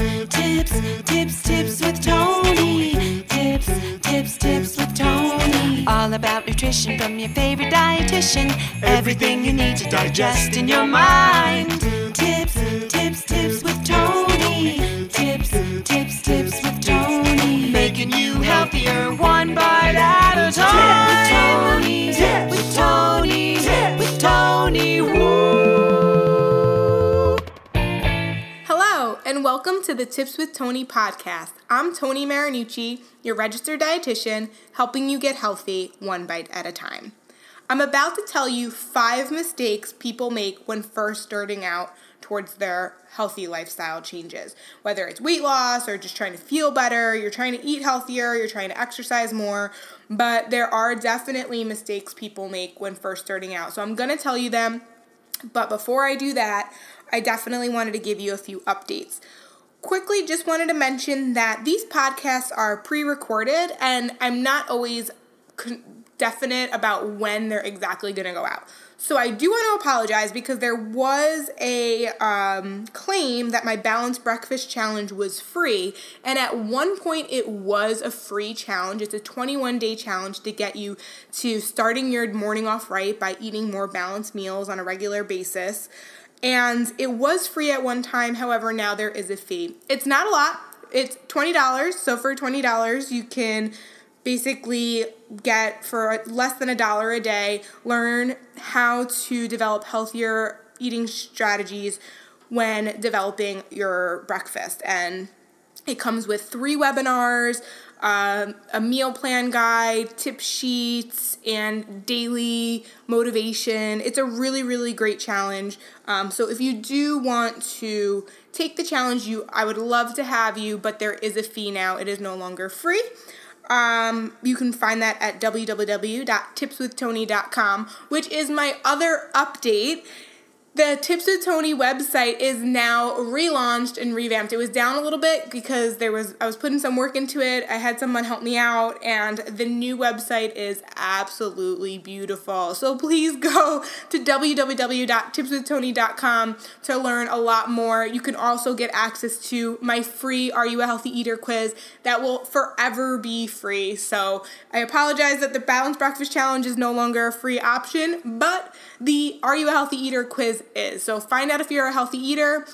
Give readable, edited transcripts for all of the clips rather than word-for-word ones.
Tips with Tony. Tips with Tony. All about nutrition from your favorite dietitian. Everything you need to digest in your mind. Tips with Tony. Tips with Tony. Making you healthier one bite at a time. With Tony. Woo! Hello, and welcome to the Tips with Tony podcast. I'm Tony Marinucci, your registered dietitian, helping you get healthy one bite at a time. I'm about to tell you 5 mistakes people make when first starting out towards their healthy lifestyle changes. Whether it's weight loss or just trying to feel better, you're trying to eat healthier, you're trying to exercise more, but there are definitely mistakes people make when first starting out. So I'm going to tell you them, but before I do that, I definitely wanted to give you a few updates. Quickly, just wanted to mention that these podcasts are pre-recorded and I'm not always definite about when they're exactly going to go out. So I do want to apologize because there was a claim that my Balanced Breakfast Challenge was free, and at one point it was a free challenge. It's a 21-day challenge to get you to starting your morning off right by eating more balanced meals on a regular basis. And it was free at one time, however, now there is a fee. It's not a lot. It's $20, so for $20 you can basically get, for less than $1 a day, learn how to develop healthier eating strategies when developing your breakfast. And it comes with 3 webinars, a meal plan guide, tip sheets, and daily motivation. It's a really, really great challenge. So if you do want to take the challenge, I would love to have you, but there is a fee now. It is no longer free. You can find that at www.tipswithtony.com, which is my other update. The Tips with Tony website is now relaunched and revamped. It was down a little bit because I was putting some work into it. I had someone help me out, and the new website is absolutely beautiful. So please go to www.tipswithtony.com to learn a lot more. You can also get access to my free Are You a Healthy Eater quiz that will forever be free. So I apologize that the Balanced Breakfast Challenge is no longer a free option, but the Are You a Healthy Eater quiz is. So find out if you're a healthy eater.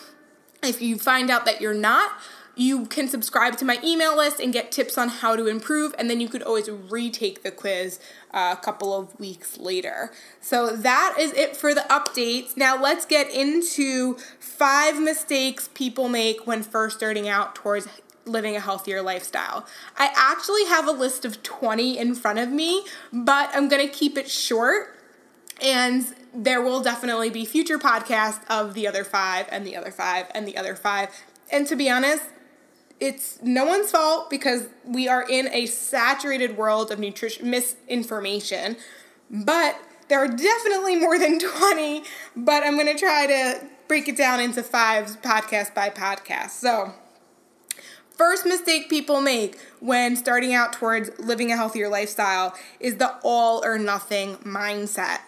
If you find out that you're not, you can subscribe to my email list and get tips on how to improve, and then you could always retake the quiz a couple of weeks later. So that is it for the updates. Now let's get into 5 mistakes people make when first starting out towards living a healthier lifestyle. I actually have a list of 20 in front of me, but I'm going to keep it short. And there will definitely be future podcasts of the other 5 and the other 5 and the other 5. And to be honest, it's no one's fault because we are in a saturated world of misinformation. But there are definitely more than 20, but I'm going to try to break it down into 5 podcast by podcast. So, first mistake people make when starting out towards living a healthier lifestyle is the all or nothing mindset.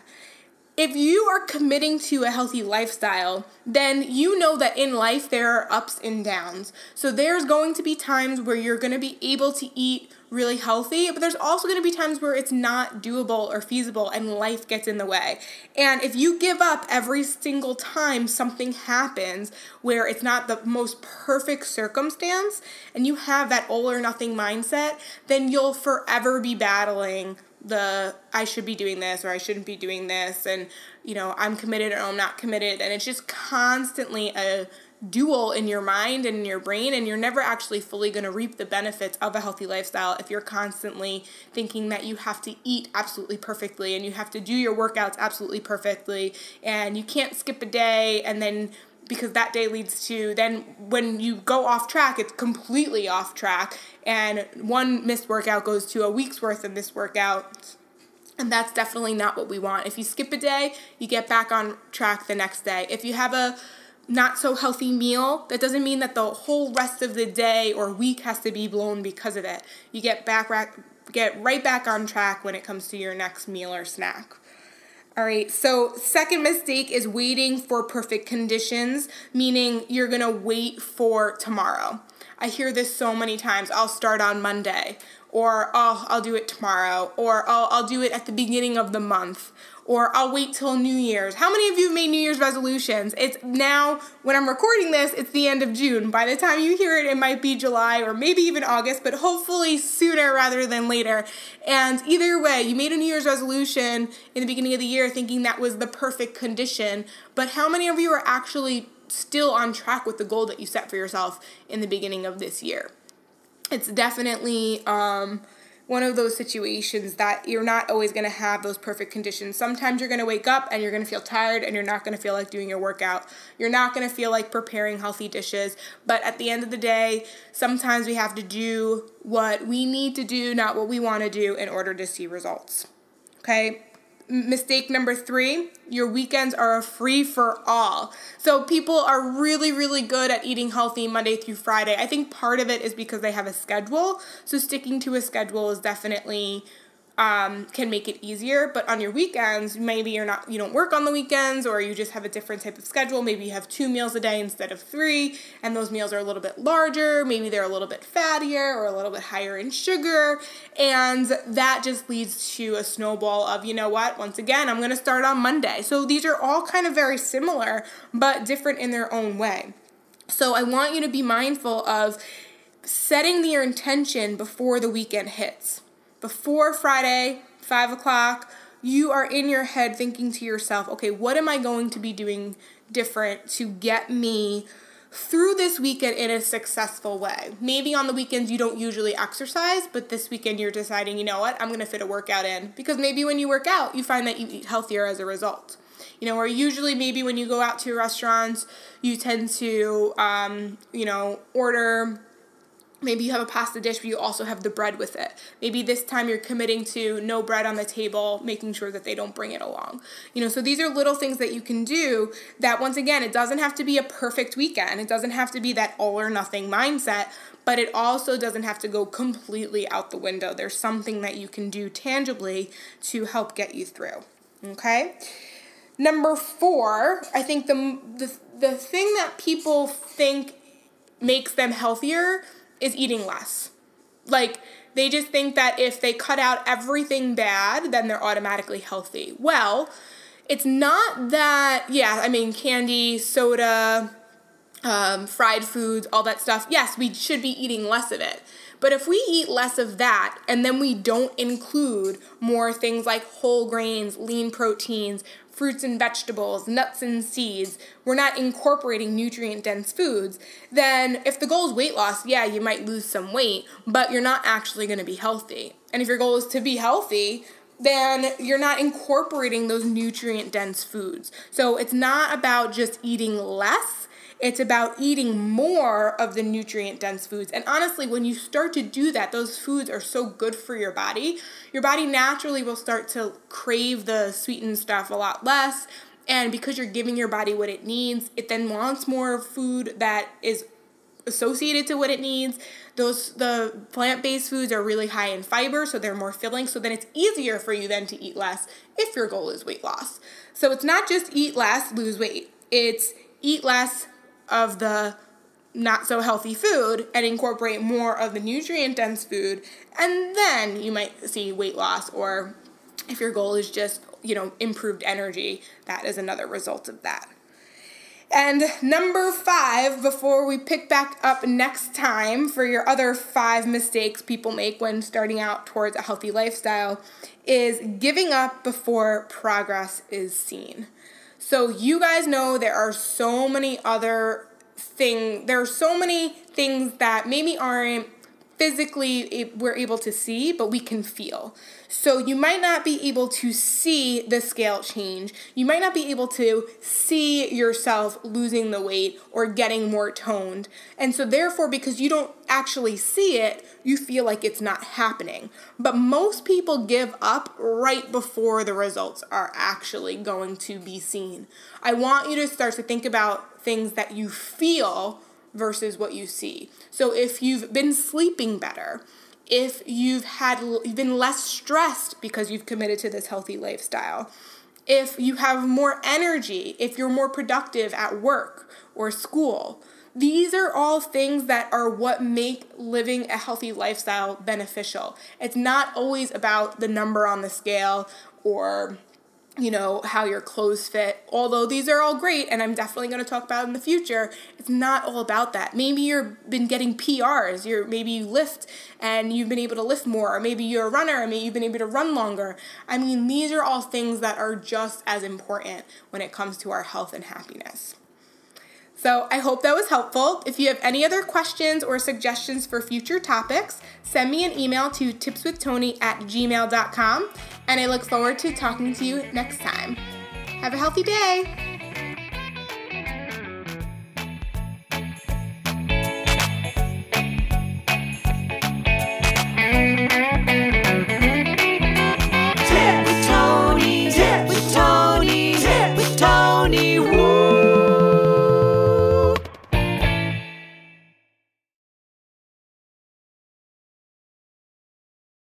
If you are committing to a healthy lifestyle, then you know that in life there are ups and downs. So there's going to be times where you're going to be able to eat really healthy, but there's also going to be times where it's not doable or feasible and life gets in the way. And if you give up every single time something happens where it's not the most perfect circumstance and you have that all or nothing mindset, then you'll forever be battling I should be doing this or I shouldn't be doing this, and I'm committed or I'm not committed, and it's just constantly a duel in your mind and in your brain, and you're never actually fully going to reap the benefits of a healthy lifestyle if you're constantly thinking that you have to eat absolutely perfectly and you have to do your workouts absolutely perfectly and you can't skip a day, and then because that day leads to, then when you go off track, it's completely off track, and one missed workout goes to a week's worth of missed workouts, and that's definitely not what we want. If you skip a day, you get back on track the next day. If you have a not so healthy meal, that doesn't mean that the whole rest of the day or week has to be blown because of it. You get right back on track when it comes to your next meal or snack. All right, so second mistake is waiting for perfect conditions, meaning you're gonna wait for tomorrow. I hear this so many times. I'll start on Monday, or I'll do it tomorrow, or I'll do it at the beginning of the month, or I'll wait till New Year's. How many of you have made New Year's resolutions? It's now, when I'm recording this, it's the end of June. By the time you hear it, it might be July or maybe even August, but hopefully sooner rather than later. And either way, you made a New Year's resolution in the beginning of the year thinking that was the perfect condition, but how many of you are actually still on track with the goal that you set for yourself in the beginning of this year? It's definitely one of those situations that you're not always going to have those perfect conditions. Sometimes you're going to wake up and you're going to feel tired and you're not going to feel like doing your workout. You're not going to feel like preparing healthy dishes. But at the end of the day, sometimes we have to do what we need to do, not what we want to do, in order to see results. Okay? Mistake number 3, your weekends are a free-for-all. So people are really, really good at eating healthy Monday through Friday. I think part of it is because they have a schedule. So sticking to a schedule is definitely can make it easier. But on your weekends, maybe you don't work on the weekends, or you just have a different type of schedule. Maybe you have 2 meals a day instead of 3, and those meals are a little bit larger. Maybe they're a little bit fattier or a little bit higher in sugar. And that just leads to a snowball of, you know what, once again, I'm going to start on Monday. So these are all kind of very similar, but different in their own way. So I want you to be mindful of setting your intention before the weekend hits. Before Friday, 5 o'clock, you are in your head thinking to yourself, okay, what am I going to be doing different to get me through this weekend in a successful way? Maybe on the weekends you don't usually exercise, but this weekend you're deciding, you know what, I'm going to fit a workout in. Because maybe when you work out, you find that you eat healthier as a result. Or usually maybe when you go out to restaurants, you tend to, order. Maybe you have a pasta dish, but you also have the bread with it. Maybe this time you're committing to no bread on the table, making sure that they don't bring it along. So these are little things that you can do that, once again, it doesn't have to be a perfect weekend. It doesn't have to be that all or nothing mindset, but it also doesn't have to go completely out the window. There's something that you can do tangibly to help get you through. Okay? Number 4, I think the thing that people think makes them healthier is eating less. Like, they just think that if they cut out everything bad, then they're automatically healthy. Well, it's not that, candy, soda, fried foods, all that stuff. Yes, we should be eating less of it. But if we eat less of that and then we don't include more things like whole grains, lean proteins, fruits and vegetables, nuts and seeds, we're not incorporating nutrient-dense foods, then if the goal is weight loss, yeah, you might lose some weight, but you're not actually going to be healthy. And if your goal is to be healthy, then you're not incorporating those nutrient-dense foods. So it's not about just eating less. It's about eating more of the nutrient-dense foods. And honestly, when you start to do that, those foods are so good for your body. Your body naturally will start to crave the sweetened stuff a lot less. And because you're giving your body what it needs, it then wants more food that is associated to what it needs. The plant-based foods are really high in fiber, so they're more filling. So then it's easier for you then to eat less if your goal is weight loss. So it's not just eat less, lose weight. It's eat less of the not so healthy food and incorporate more of the nutrient-dense food, and then you might see weight loss. Or if your goal is just, improved energy, that is another result of that. And number 5, before we pick back up next time for your other 5 mistakes people make when starting out towards a healthy lifestyle, is giving up before progress is seen. So you guys know there are so many things that maybe aren't physically we're able to see, but we can feel. So you might not be able to see the scale change. You might not be able to see yourself losing the weight or getting more toned. And so therefore, because you don't actually see it, you feel like it's not happening. But most people give up right before the results are actually going to be seen. I want you to start to think about things that you feel versus what you see. So if you've been sleeping better, if you've been less stressed because you've committed to this healthy lifestyle, if you have more energy, if you're more productive at work or school. These are all things that are what make living a healthy lifestyle beneficial. It's not always about the number on the scale or, how your clothes fit. Although these are all great, and I'm definitely going to talk about in the future, it's not all about that. Maybe you've been getting PRs. Maybe you lift and you've been able to lift more. Or maybe you're a runner and maybe you've been able to run longer. These are all things that are just as important when it comes to our health and happiness. So I hope that was helpful. If you have any other questions or suggestions for future topics, send me an email to tipswithtony@gmail.com, and I look forward to talking to you next time. Have a healthy day.